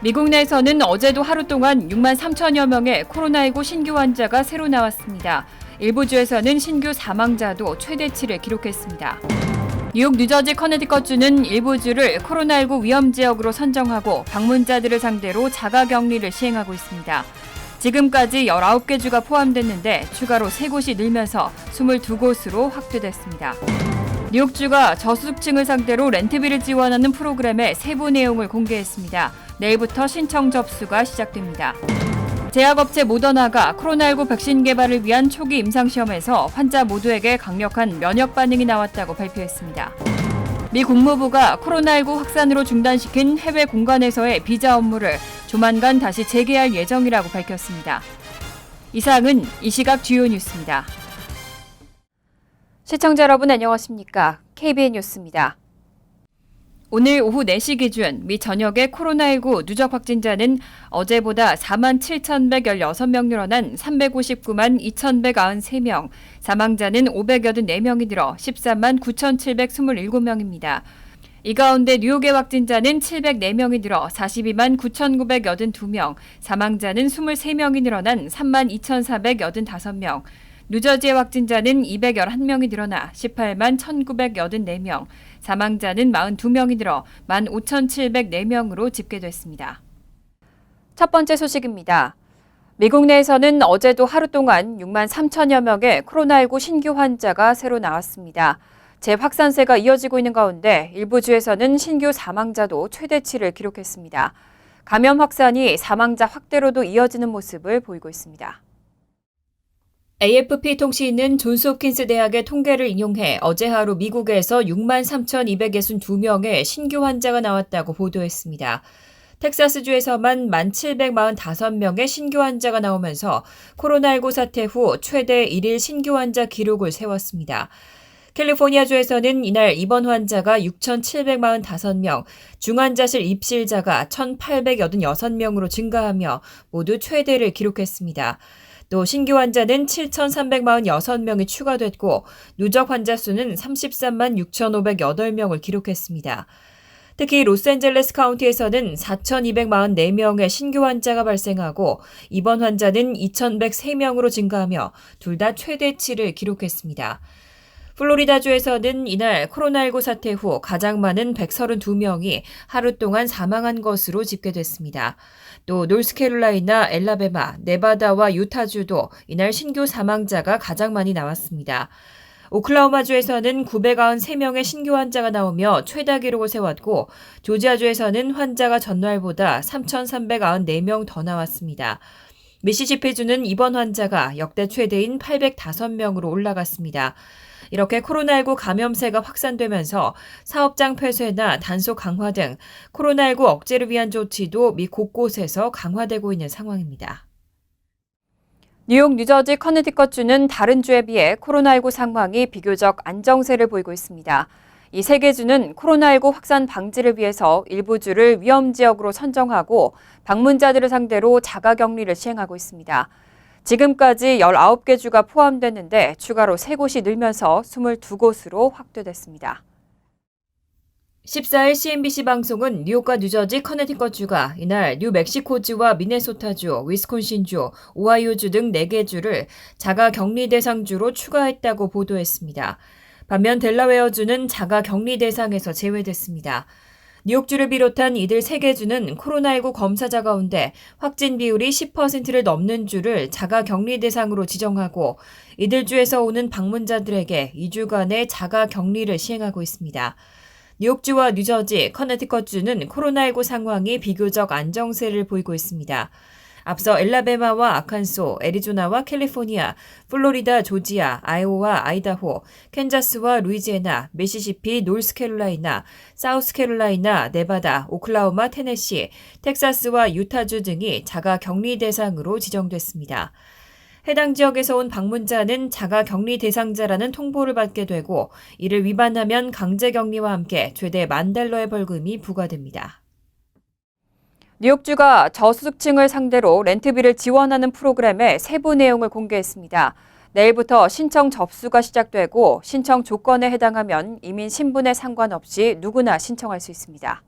미국 내에서는 어제도 하루 동안 6만 3천여 명의 코로나19 신규 환자가 새로 나왔습니다. 일부 주에서는 신규 사망자도 최대치를 기록했습니다. 뉴욕, 뉴저지, 커네티컷주는 일부 주를 코로나19 위험 지역으로 선정하고 방문자들을 상대로 자가격리를 시행하고 있습니다. 지금까지 19개 주가 포함됐는데 추가로 3곳이 늘면서 22곳으로 확대됐습니다. 뉴욕주가 저소득층을 상대로 렌트비를 지원하는 프로그램의 세부 내용을 공개했습니다. 내일부터 신청 접수가 시작됩니다. 제약업체 모더나가 코로나19 백신 개발을 위한 초기 임상시험에서 환자 모두에게 강력한 면역 반응이 나왔다고 발표했습니다. 미 국무부가 코로나19 확산으로 중단시킨 해외 공간에서의 비자 업무를 조만간 다시 재개할 예정이라고 밝혔습니다. 이상은 이 시각 주요 뉴스입니다. 시청자 여러분 안녕하십니까? KBN 뉴스입니다. 오늘 오후 4시 기준 미 전역의 코로나19 누적 확진자는 어제보다 4만 7,116명 늘어난 359만 2,193명, 사망자는 584명이 늘어 13만 9,727명입니다. 이 가운데 뉴욕의 확진자는 704명이 늘어 42만 9,982명, 사망자는 23명이 늘어난 3만 2,485명, 뉴저지의 확진자는 211명이 늘어나 18만 1,984명, 사망자는 42명이 늘어 15,704명으로 집계됐습니다. 첫 번째 소식입니다. 미국 내에서는 어제도 하루 동안 6만 3천여 명의 코로나19 신규 환자가 새로 나왔습니다. 재확산세가 이어지고 있는 가운데 일부 주에서는 신규 사망자도 최대치를 기록했습니다. 감염 확산이 사망자 확대로도 이어지는 모습을 보이고 있습니다. AFP 통신은 존스홉킨스 대학의 통계를 인용해 어제 하루 미국에서 6만 3,262명의 신규 환자가 나왔다고 보도했습니다. 텍사스주에서만 1,745명의 신규 환자가 나오면서 코로나19 사태 후 최대 1일 신규 환자 기록을 세웠습니다. 캘리포니아주에서는 이날 입원 환자가 6,745명, 중환자실 입실자가 1,886명으로 증가하며 모두 최대를 기록했습니다. 또 신규 환자는 7,346명이 추가됐고 누적 환자 수는 33만 6,508명을 기록했습니다. 특히 로스앤젤레스 카운티에서는 4,244명의 신규 환자가 발생하고 입원 환자는 2,103명으로 증가하며 둘 다 최대치를 기록했습니다. 플로리다주에서는 이날 코로나19 사태 후 가장 많은 132명이 하루 동안 사망한 것으로 집계됐습니다. 또 노스캐롤라이나, 엘라베마, 네바다와 유타주도 이날 신규 사망자가 가장 많이 나왔습니다. 오클라호마주에서는 993명의 신규 환자가 나오며 최다 기록을 세웠고 조지아주에서는 환자가 전날보다 3,394명 더 나왔습니다. 미시시피주는 입원 환자가 역대 최대인 805명으로 올라갔습니다. 이렇게 코로나19 감염세가 확산되면서 사업장 폐쇄나 단속 강화 등 코로나19 억제를 위한 조치도 미 곳곳에서 강화되고 있는 상황입니다. 뉴욕, 뉴저지, 커네티컷주는 다른 주에 비해 코로나19 상황이 비교적 안정세를 보이고 있습니다. 이 세 개 주는 코로나19 확산 방지를 위해서 일부 주를 위험 지역으로 선정하고 방문자들을 상대로 자가격리를 시행하고 있습니다. 지금까지 19개 주가 포함됐는데 추가로 3곳이 늘면서 22곳으로 확대됐습니다. 14일 CNBC 방송은 뉴욕과 뉴저지, 커네티컷주가 이날 뉴멕시코주와 미네소타주, 위스콘신주, 오하이오주 등 4개 주를 자가격리 대상주로 추가했다고 보도했습니다. 반면 델라웨어주는 자가격리 대상에서 제외됐습니다. 뉴욕주를 비롯한 이들 3개 주는 코로나19 검사자 가운데 확진 비율이 10%를 넘는 주를 자가격리 대상으로 지정하고 이들 주에서 오는 방문자들에게 2주간의 자가격리를 시행하고 있습니다. 뉴욕주와 뉴저지, 커네티컷주는 코로나19 상황이 비교적 안정세를 보이고 있습니다. 앞서 엘라베마와 아칸소, 애리조나와 캘리포니아, 플로리다, 조지아, 아이오와 아이다호, 캔자스와 루이지애나, 미시시피, 노스캐롤라이나, 사우스캐롤라이나, 네바다, 오클라호마, 테네시, 텍사스와 유타주 등이 자가격리 대상으로 지정됐습니다. 해당 지역에서 온 방문자는 자가격리 대상자라는 통보를 받게 되고 이를 위반하면 강제격리와 함께 최대 $10,000의 벌금이 부과됩니다. 뉴욕주가 저소득층을 상대로 렌트비를 지원하는 프로그램의 세부 내용을 공개했습니다. 내일부터 신청 접수가 시작되고 신청 조건에 해당하면 이민 신분에 상관없이 누구나 신청할 수 있습니다.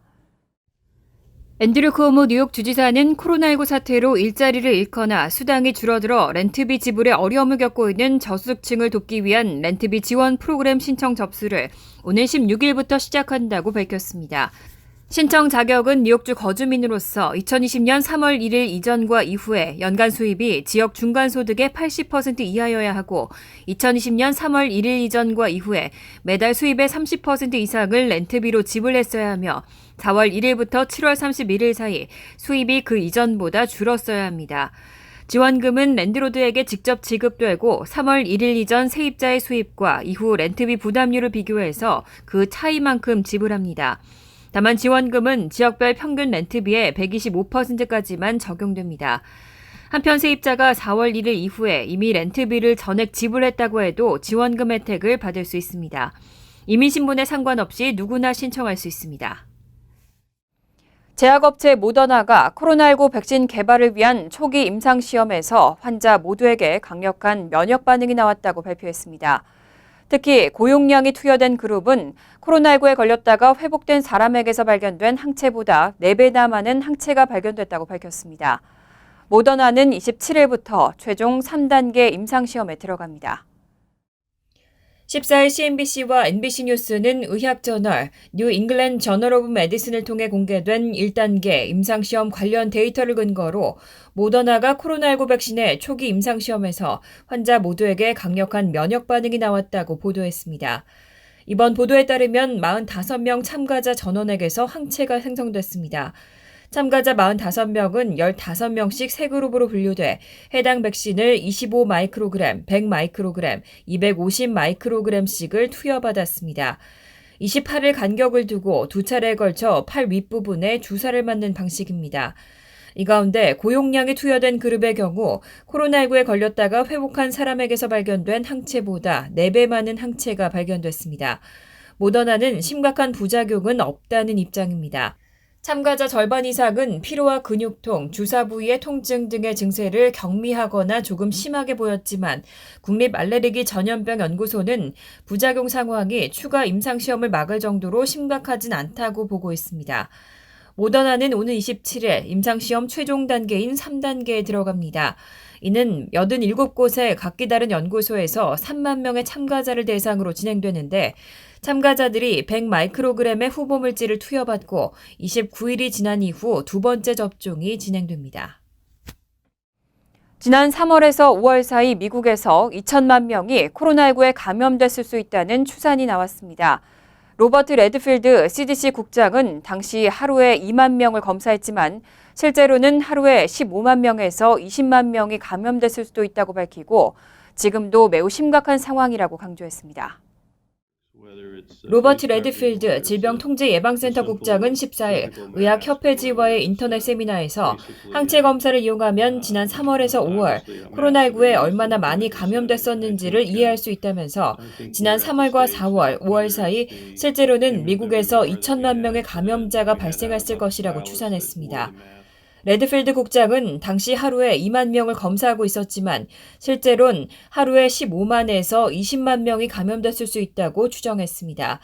앤드류 쿠오모 뉴욕 주지사는 코로나19 사태로 일자리를 잃거나 수당이 줄어들어 렌트비 지불에 어려움을 겪고 있는 저소득층을 돕기 위한 렌트비 지원 프로그램 신청 접수를 오는 16일부터 시작한다고 밝혔습니다. 신청 자격은 뉴욕주 거주민으로서 2020년 3월 1일 이전과 이후에 연간 수입이 지역 중간소득의 80% 이하여야 하고 2020년 3월 1일 이전과 이후에 매달 수입의 30% 이상을 렌트비로 지불했어야 하며 4월 1일부터 7월 31일 사이 수입이 그 이전보다 줄었어야 합니다. 지원금은 랜드로드에게 직접 지급되고 3월 1일 이전 세입자의 수입과 이후 렌트비 부담률을 비교해서 그 차이만큼 지불합니다. 다만 지원금은 지역별 평균 렌트비의 125%까지만 적용됩니다. 한편 세입자가 4월 1일 이후에 이미 렌트비를 전액 지불했다고 해도 지원금 혜택을 받을 수 있습니다. 이민신분에 상관없이 누구나 신청할 수 있습니다. 제약업체 모더나가 코로나19 백신 개발을 위한 초기 임상시험에서 환자 모두에게 강력한 면역 반응이 나왔다고 발표했습니다. 특히 고용량이 투여된 그룹은 코로나19에 걸렸다가 회복된 사람에게서 발견된 항체보다 4배나 많은 항체가 발견됐다고 밝혔습니다. 모더나는 27일부터 최종 3단계 임상시험에 들어갑니다. 14일 CNBC와 NBC 뉴스는 의학저널 뉴 잉글랜드 저널 오브 메디슨을 통해 공개된 1단계 임상시험 관련 데이터를 근거로 모더나가 코로나19 백신의 초기 임상시험에서 환자 모두에게 강력한 면역 반응이 나왔다고 보도했습니다. 이번 보도에 따르면 45명 참가자 전원에게서 항체가 생성됐습니다. 참가자 45명은 15명씩 3그룹으로 분류돼 해당 백신을 25마이크로그램, 100마이크로그램, 250마이크로그램씩을 투여받았습니다. 28일 간격을 두고 2차례에 걸쳐 팔 윗부분에 주사를 맞는 방식입니다. 이 가운데 고용량이 투여된 그룹의 경우 코로나19에 걸렸다가 회복한 사람에게서 발견된 항체보다 4배 많은 항체가 발견됐습니다. 모더나는 심각한 부작용은 없다는 입장입니다. 참가자 절반 이상은 피로와 근육통, 주사 부위의 통증 등의 증세를 경미하거나 조금 심하게 보였지만 국립알레르기 전염병 연구소는 부작용 상황이 추가 임상시험을 막을 정도로 심각하진 않다고 보고 있습니다. 모더나는 오는 27일 임상시험 최종 단계인 3단계에 들어갑니다. 이는 87곳의 각기 다른 연구소에서 3만 명의 참가자를 대상으로 진행되는데 참가자들이 100마이크로그램의 후보물질을 투여받고 29일이 지난 이후 두 번째 접종이 진행됩니다. 지난 3월에서 5월 사이 미국에서 2천만 명이 코로나19에 감염됐을 수 있다는 추산이 나왔습니다. 로버트 레드필드 CDC 국장은 당시 하루에 2만 명을 검사했지만 실제로는 하루에 15만 명에서 20만 명이 감염됐을 수도 있다고 밝히고 지금도 매우 심각한 상황이라고 강조했습니다. 로버트 레드필드 질병통제예방센터 국장은 14일 의학협회지와의 인터넷 세미나에서 항체 검사를 이용하면 지난 3월에서 5월 코로나19에 얼마나 많이 감염됐었는지를 이해할 수 있다면서 지난 3월과 4월, 5월 사이 실제로는 미국에서 2천만 명의 감염자가 발생했을 것이라고 추산했습니다. 레드필드 국장은 당시 하루에 2만 명을 검사하고 있었지만 실제로는 하루에 15만에서 20만 명이 감염됐을 수 있다고 추정했습니다.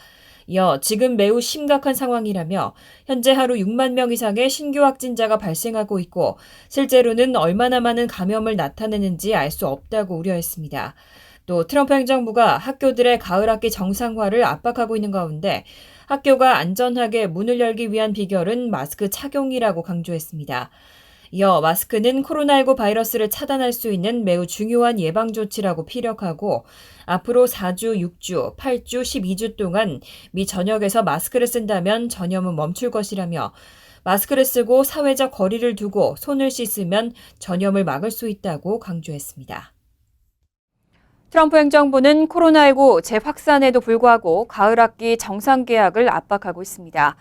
이어 지금 매우 심각한 상황이라며 현재 하루 6만 명 이상의 신규 확진자가 발생하고 있고 실제로는 얼마나 많은 감염을 나타내는지 알 수 없다고 우려했습니다. 또 트럼프 행정부가 학교들의 가을 학기 정상화를 압박하고 있는 가운데 학교가 안전하게 문을 열기 위한 비결은 마스크 착용이라고 강조했습니다. 이어 마스크는 코로나19 바이러스를 차단할 수 있는 매우 중요한 예방조치라고 피력하고 앞으로 4주, 6주, 8주, 12주 동안 미 전역에서 마스크를 쓴다면 전염은 멈출 것이라며 마스크를 쓰고 사회적 거리를 두고 손을 씻으면 전염을 막을 수 있다고 강조했습니다. 트럼프 행정부는 코로나19 재확산에도 불구하고 가을 학기 정상 개학을 압박하고 있습니다.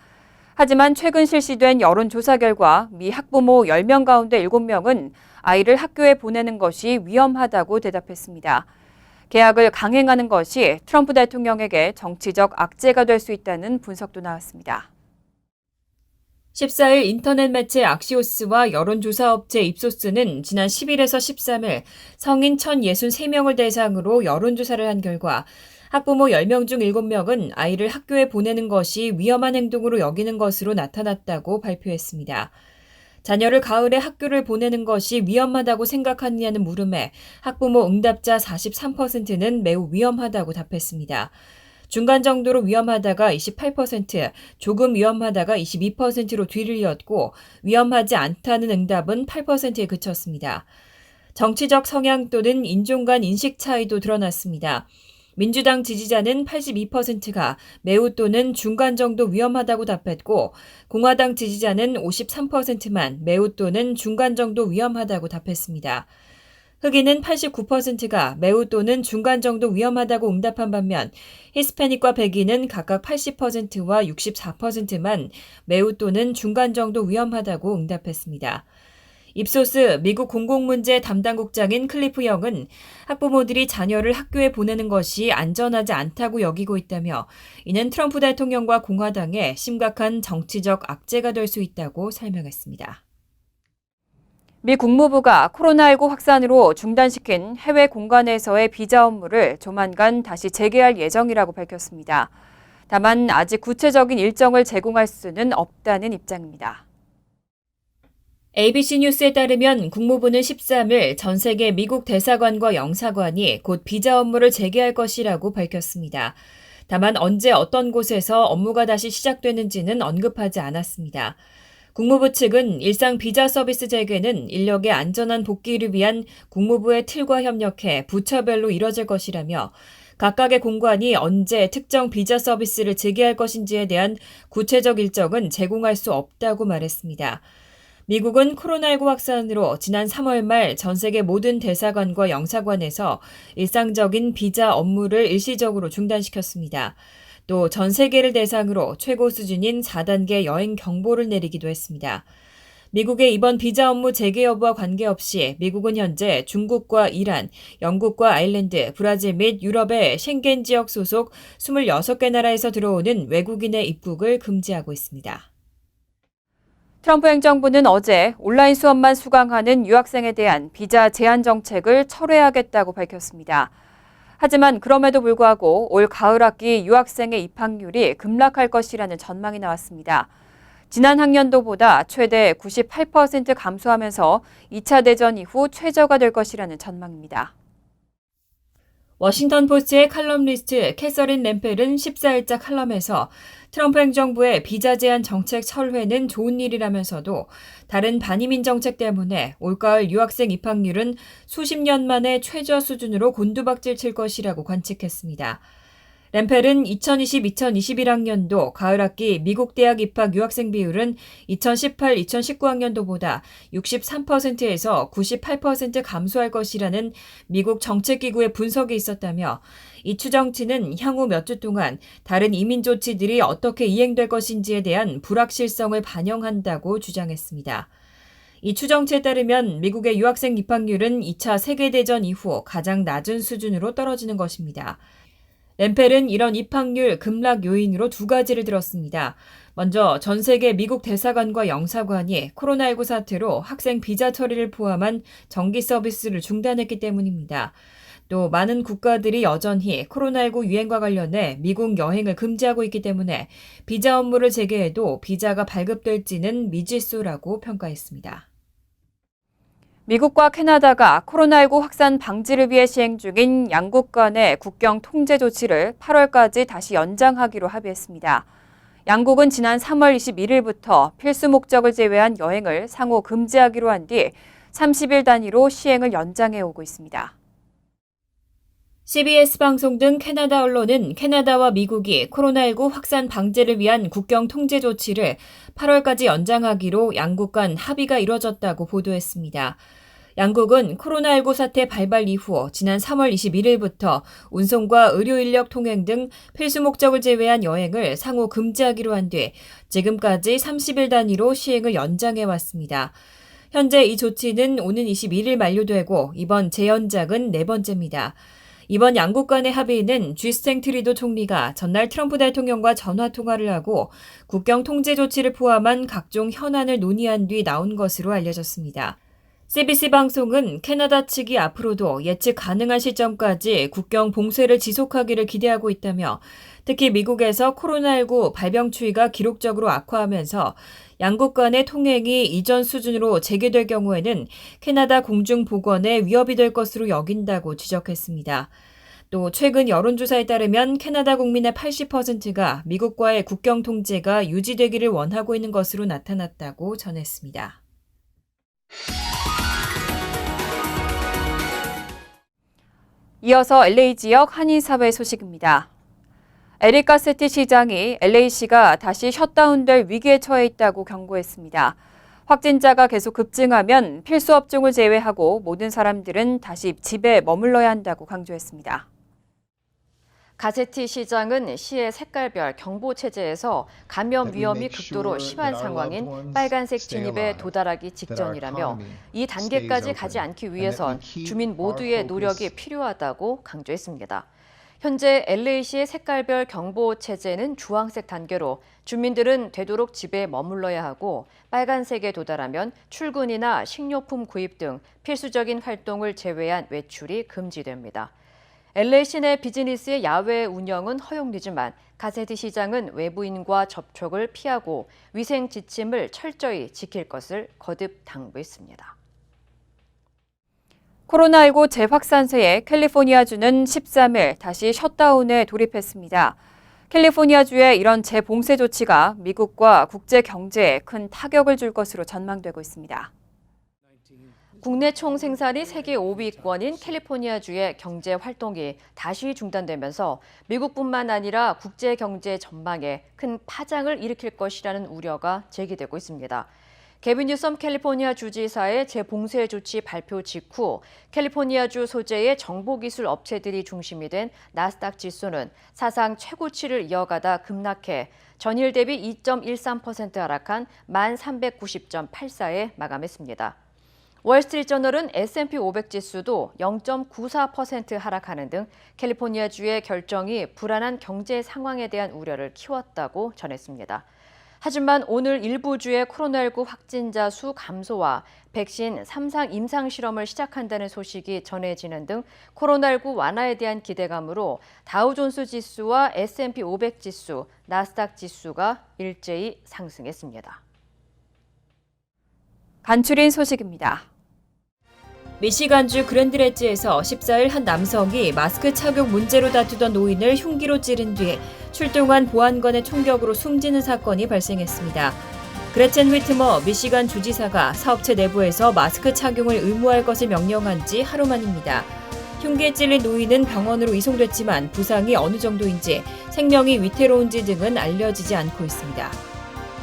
하지만 최근 실시된 여론조사 결과 미 학부모 10명 가운데 7명은 아이를 학교에 보내는 것이 위험하다고 대답했습니다. 개학을 강행하는 것이 트럼프 대통령에게 정치적 악재가 될 수 있다는 분석도 나왔습니다. 14일 인터넷 매체 악시오스와 여론조사업체 입소스는 지난 10일에서 13일 성인 1,063명을 대상으로 여론조사를 한 결과 학부모 10명 중 7명은 아이를 학교에 보내는 것이 위험한 행동으로 여기는 것으로 나타났다고 발표했습니다. 자녀를 가을에 학교를 보내는 것이 위험하다고 생각하느냐는 물음에 학부모 응답자 43%는 매우 위험하다고 답했습니다. 중간 정도로 위험하다가 28%, 조금 위험하다가 22%로 뒤를 이었고 위험하지 않다는 응답은 8%에 그쳤습니다. 정치적 성향 또는 인종 간 인식 차이도 드러났습니다. 민주당 지지자는 82%가 매우 또는 중간 정도 위험하다고 답했고 공화당 지지자는 53%만 매우 또는 중간 정도 위험하다고 답했습니다. 흑인은 89%가 매우 또는 중간 정도 위험하다고 응답한 반면 히스패닉과 백인은 각각 80%와 64%만 매우 또는 중간 정도 위험하다고 응답했습니다. 입소스 미국 공공문제 담당국장인 클리프 영은 학부모들이 자녀를 학교에 보내는 것이 안전하지 않다고 여기고 있다며 이는 트럼프 대통령과 공화당의 심각한 정치적 악재가 될 수 있다고 설명했습니다. 미 국무부가 코로나19 확산으로 중단시킨 해외 공간에서의 비자 업무를 조만간 다시 재개할 예정이라고 밝혔습니다. 다만 아직 구체적인 일정을 제공할 수는 없다는 입장입니다. ABC 뉴스에 따르면 국무부는 13일 전 세계 미국 대사관과 영사관이 곧 비자 업무를 재개할 것이라고 밝혔습니다. 다만 언제 어떤 곳에서 업무가 다시 시작되는지는 언급하지 않았습니다. 국무부 측은 일상 비자 서비스 재개는 인력의 안전한 복귀를 위한 국무부의 틀과 협력해 부처별로 이뤄질 것이라며 각각의 공관이 언제 특정 비자 서비스를 재개할 것인지에 대한 구체적 일정은 제공할 수 없다고 말했습니다. 미국은 코로나19 확산으로 지난 3월 말 전 세계 모든 대사관과 영사관에서 일상적인 비자 업무를 일시적으로 중단시켰습니다. 또 전 세계를 대상으로 최고 수준인 4단계 여행 경보를 내리기도 했습니다. 미국의 이번 비자 업무 재개 여부와 관계없이 미국은 현재 중국과 이란, 영국과 아일랜드, 브라질 및 유럽의 쉥겐 지역 소속 26개 나라에서 들어오는 외국인의 입국을 금지하고 있습니다. 트럼프 행정부는 어제 온라인 수업만 수강하는 유학생에 대한 비자 제한 정책을 철회하겠다고 밝혔습니다. 하지만 그럼에도 불구하고 올 가을 학기 유학생의 입학률이 급락할 것이라는 전망이 나왔습니다. 지난 학년도보다 최대 98% 감소하면서 2차 대전 이후 최저가 될 것이라는 전망입니다. 워싱턴 포스트의 칼럼니스트 캐서린 램펠은 14일자 칼럼에서 트럼프 행정부의 비자 제한 정책 철회는 좋은 일이라면서도 다른 반이민 정책 때문에 올가을 유학생 입학률은 수십 년 만에 최저 수준으로 곤두박질 칠 것이라고 관측했습니다. 램펠은 2020-2021학년도 가을 학기 미국 대학 입학 유학생 비율은 2018-2019학년도보다 63%에서 98% 감소할 것이라는 미국 정책기구의 분석이 있었다며 이 추정치는 향후 몇 주 동안 다른 이민 조치들이 어떻게 이행될 것인지에 대한 불확실성을 반영한다고 주장했습니다. 이 추정치에 따르면 미국의 유학생 입학률은 2차 세계대전 이후 가장 낮은 수준으로 떨어지는 것입니다. 램펠은 이런 입학률 급락 요인으로 두 가지를 들었습니다. 먼저 전 세계 미국 대사관과 영사관이 코로나19 사태로 학생 비자 처리를 포함한 정기 서비스를 중단했기 때문입니다. 또 많은 국가들이 여전히 코로나19 유행과 관련해 미국 여행을 금지하고 있기 때문에 비자 업무를 재개해도 비자가 발급될지는 미지수라고 평가했습니다. 미국과 캐나다가 코로나19 확산 방지를 위해 시행 중인 양국 간의 국경 통제 조치를 8월까지 다시 연장하기로 합의했습니다. 양국은 지난 3월 21일부터 필수 목적을 제외한 여행을 상호 금지하기로 한 뒤 30일 단위로 시행을 연장해 오고 있습니다. CBS 방송 등 캐나다 언론은 캐나다와 미국이 코로나19 확산 방지를 위한 국경 통제 조치를 8월까지 연장하기로 양국 간 합의가 이뤄졌다고 보도했습니다. 양국은 코로나19 사태 발발 이후 지난 3월 21일부터 운송과 의료 인력 통행 등 필수 목적을 제외한 여행을 상호 금지하기로 한 뒤 지금까지 30일 단위로 시행을 연장해 왔습니다. 현재 이 조치는 오는 21일 만료되고 이번 재연장은 네 번째입니다. 이번 양국 간의 합의는 주스탱 트리도 총리가 전날 트럼프 대통령과 전화 통화를 하고 국경 통제 조치를 포함한 각종 현안을 논의한 뒤 나온 것으로 알려졌습니다. CBC 방송은 캐나다 측이 앞으로도 예측 가능한 시점까지 국경 봉쇄를 지속하기를 기대하고 있다며 특히 미국에서 코로나19 발병 추이가 기록적으로 악화하면서 양국 간의 통행이 이전 수준으로 재개될 경우에는 캐나다 공중보건에 위협이 될 것으로 여긴다고 지적했습니다. 또 최근 여론조사에 따르면 캐나다 국민의 80%가 미국과의 국경 통제가 유지되기를 원하고 있는 것으로 나타났다고 전했습니다. 이어서 LA 지역 한인사회 소식입니다. 에릭 가세티 시장이 LA시가 다시 셧다운될 위기에 처해 있다고 경고했습니다. 확진자가 계속 급증하면 필수 업종을 제외하고 모든 사람들은 다시 집에 머물러야 한다고 강조했습니다. 가세티 시장은 시의 색깔별 경보 체제에서 감염 위험이 극도로 심한 상황인 빨간색 진입에 도달하기 직전이라며 이 단계까지 가지 않기 위해선 주민 모두의 노력이 필요하다고 강조했습니다. 현재 LA시의 색깔별 경보 체제는 주황색 단계로 주민들은 되도록 집에 머물러야 하고 빨간색에 도달하면 출근이나 식료품 구입 등 필수적인 활동을 제외한 외출이 금지됩니다. LA 시내 비즈니스의 야외 운영은 허용되지만 가세티 시장은 외부인과 접촉을 피하고 위생 지침을 철저히 지킬 것을 거듭 당부했습니다. 코로나19 재확산세에 캘리포니아주는 13일 다시 셧다운에 돌입했습니다. 캘리포니아주의 이런 재봉쇄 조치가 미국과 국제 경제에 큰 타격을 줄 것으로 전망되고 있습니다. 국내 총 생산이 세계 5위권인 캘리포니아주의 경제 활동이 다시 중단되면서 미국뿐만 아니라 국제 경제 전망에 큰 파장을 일으킬 것이라는 우려가 제기되고 있습니다. 게빈 뉴섬 캘리포니아 주지사의 재봉쇄 조치 발표 직후 캘리포니아주 소재의 정보기술 업체들이 중심이 된 나스닥 지수는 사상 최고치를 이어가다 급락해 전일 대비 2.13% 하락한 1390.84에 마감했습니다. 월스트리트저널은 S&P 500 지수도 0.94% 하락하는 등 캘리포니아주의 결정이 불안한 경제 상황에 대한 우려를 키웠다고 전했습니다. 하지만 오늘 일부 주의 코로나19 확진자 수 감소와 백신 3상 임상 실험을 시작한다는 소식이 전해지는 등 코로나19 완화에 대한 기대감으로 다우존스 지수와 S&P 500 지수, 나스닥 지수가 일제히 상승했습니다. 간추린 소식입니다. 미시간주 그랜드레지에서 14일 한 남성이 마스크 착용 문제로 다투던 노인을 흉기로 찌른 뒤 출동한 보안관의 총격으로 숨지는 사건이 발생했습니다. 그레첸 휘트머 미시간 주지사가 사업체 내부에서 마스크 착용을 의무화할 것을 명령한 지 하루 만입니다. 흉기에 찔린 노인은 병원으로 이송됐지만 부상이 어느 정도인지 생명이 위태로운지 등은 알려지지 않고 있습니다.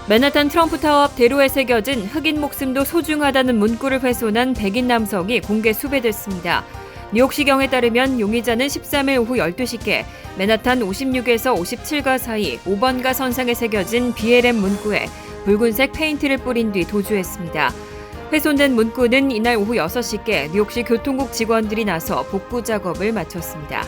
맨하탄 트럼프타워 앞 대로에 새겨진 흑인 목숨도 소중하다는 문구를 훼손한 백인 남성이 공개 수배됐습니다. 뉴욕시경에 따르면 용의자는 13일 오후 12시께 맨하탄 56에서 57가 사이 5번가 선상에 새겨진 BLM 문구에 붉은색 페인트를 뿌린 뒤 도주했습니다. 훼손된 문구는 이날 오후 6시께 뉴욕시 교통국 직원들이 나서 복구 작업을 마쳤습니다.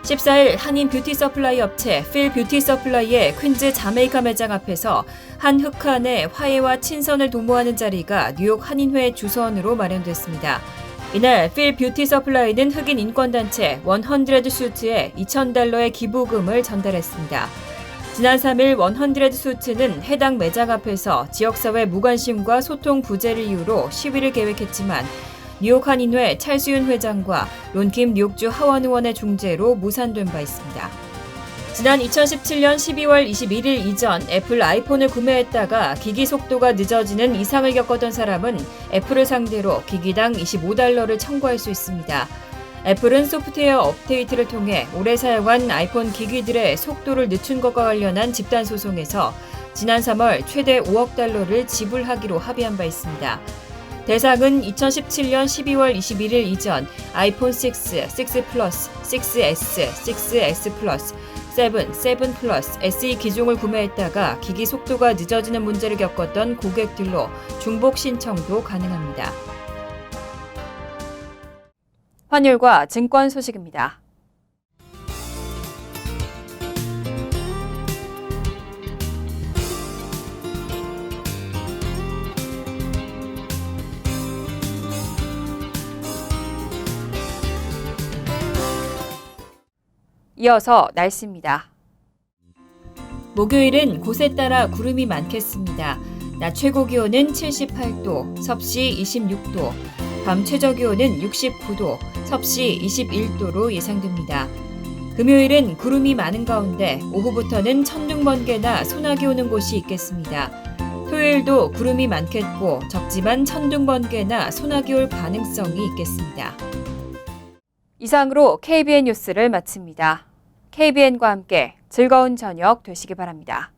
14일 한인 뷰티 서플라이 업체 필 뷰티 서플라이의 퀸즈 자메이카 매장 앞에서 한 흑한의 화해와 친선을 도모하는 자리가 뉴욕 한인회 주선으로 마련됐습니다. 이날 필 뷰티 서플라이는 흑인 인권단체 100 수트에 $2,000의 기부금을 전달했습니다. 지난 3일 100 수트는 해당 매장 앞에서 지역사회 무관심과 소통 부재를 이유로 시위를 계획했지만 뉴욕 한인회 찰수윤 회장과 론킴 뉴욕주 하원 의원의 중재로 무산된 바 있습니다. 지난 2017년 12월 21일 이전 애플 아이폰을 구매했다가 기기 속도가 늦어지는 이상을 겪었던 사람은 애플을 상대로 기기당 $25를 청구할 수 있습니다. 애플은 소프트웨어 업데이트를 통해 오래 사용한 아이폰 기기들의 속도를 늦춘 것과 관련한 집단 소송에서 지난 3월 최대 $5억 지불하기로 합의한 바 있습니다. 대상은 2017년 12월 21일 이전 아이폰 6, 6 플러스, 6S, 6S 플러스, 7, 7 플러스, SE 기종을 구매했다가 기기 속도가 늦어지는 문제를 겪었던 고객들로 중복 신청도 가능합니다. 환율과 증권 소식입니다. 이어서 날씨입니다. 목요일은 곳에 따라 구름이 많겠습니다. 낮 최고 기온은 78도, 섭씨 26도, 밤 최저 기온은 69도, 섭씨 21도로 예상됩니다. 금요일은 구름이 많은 가운데 오후부터는 천둥 번개나 소나기 오는 곳이 있겠습니다. 토요일도 구름이 많겠고 적지만 천둥 번개나 소나기 올 가능성이 있겠습니다. 이상으로 KBN 뉴스를 마칩니다. KBN과 함께 즐거운 저녁 되시기 바랍니다.